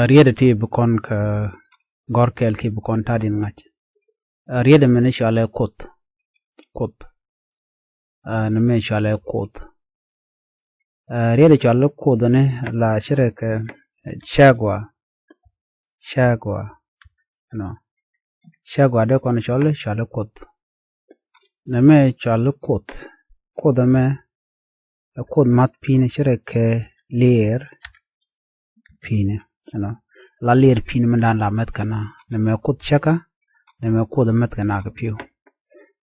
riede ti bukon ka gorkel ki bukon tadin ngach riede mene shale kot neme shale kot riede shale kot ne la shire ka shagwa no shagwa de kon shale kot neme shale kot me kot mat pine shire ke ler pine no la ler pine mandan la met kana neme kot shaka neme kot met kana ka piu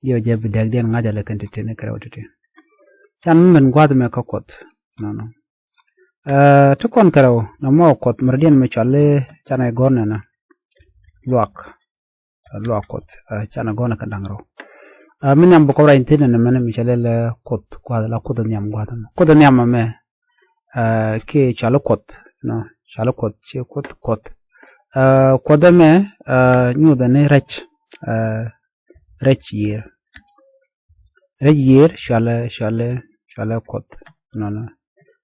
yo je bidag den ngaja le kan tete ne karawtete chan men gwad me ka kot no to kon karaw no mo kot mardien me chale chana gorna na luak kot chana gona ka dangro min am bokora intene ne men mi chale le kot gwad la kot nyam gwad kot nyam me ke chale kot no chale kot che kot kodame nyuda ne rech year shale kot no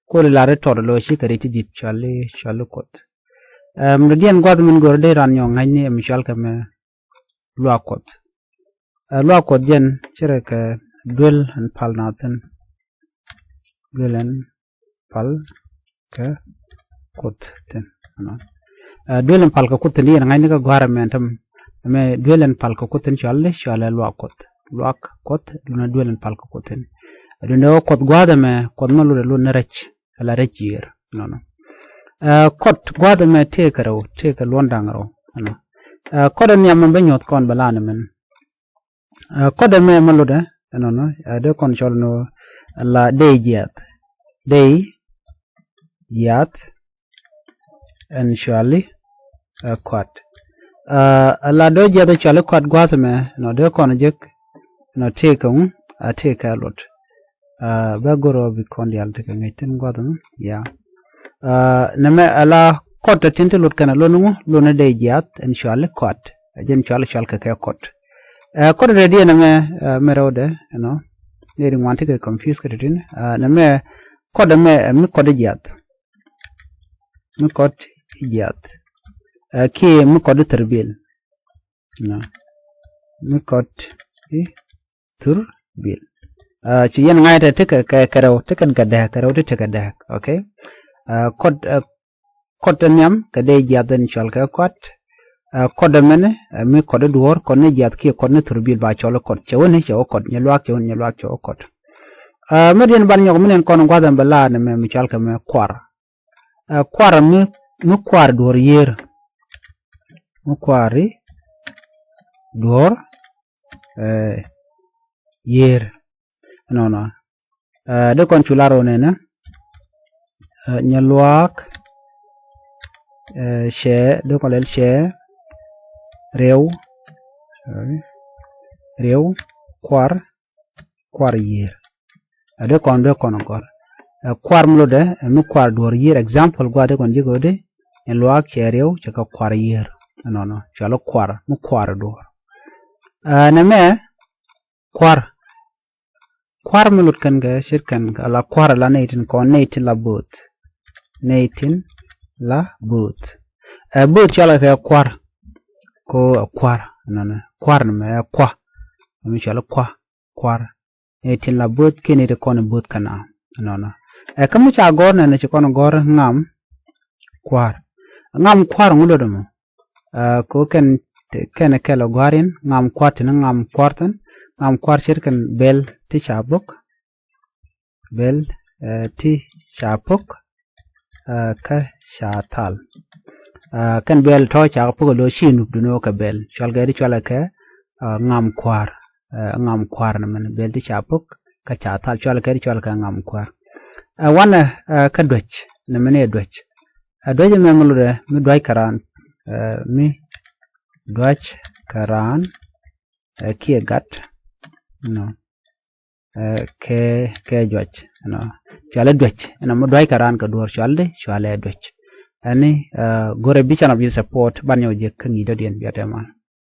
ko la re tor lo shi kare ti dit shale kot mredian gwad min gorde ran yo ngani mi shal ka me lwa kot jen chere ka dwel an pal naten dwelen pal ka kot ten no dwelen pal ka kot ni ngani ka gwara mentam me dwelen pal ka kot shale lwa kot luna dwelen pal ka kot ten dundo kot gwada me kot no lu ne rech la rech year no kot gwada me te ka londangro no kot ni am be nyot kon balana men kot me malude no de kon chol no la day yat and surely kot la do je de chale kot gwada me no de kon jek no take a lot bagoro bi kondi alta ka ngaitin gwadam ya neme ala kot tinte lot kana lonu de jat inshallah kot ajen inshallah ka kot kot ready neme merode no neri wanti ka confuse ka tin neme kot me mi kot jat ki mi kot terbil no mi kot turbil ci yen ngaita tika karaw tikan kadah karaw tika dah okay kot nyam kade jaden chal ka kot mene mi kod duor konne jat ki konne turbil ba chol kot chewne chew kot nyelwak chew kot medien ban nyog menen kon gwadam bala ne mi chal ka me kwar mi kwar duor yer mi kwari duor yer no de kon chularo nena nyalwak she de kon lel she rew kwar yer de kon kwar mlode mi kwar dor yer example gwa de kon jigode nyalwak she rew chaka kwar yer no chalo kwar mi kwar dor neme kwar mulut kan ga shirkan ala kwar la neitin ko neitin la but but chala ka kwar nana kwar me kwa mi chala kwar neitin la but kini de kon but kana no kamu cha gor na ci kon gor ngam kwar ngulo dum ko ken kala gwarin ngam kwatin ngam kwartan ngam kwar shirkan bel ti chapok ka shatal kan bel to chapok lo shinu duno ka bel chalgari chala ka ngam kwar na man bel ti chapok ka chatal chalgari chala ka ngam kwar wana ka dwech na mane dwech me mulure mi dwai karan ki gat no ke dwech no chale dwech na mo dwai karan ka duor chale dwech ani gore bichana bi support banyo je kangi do dien biatema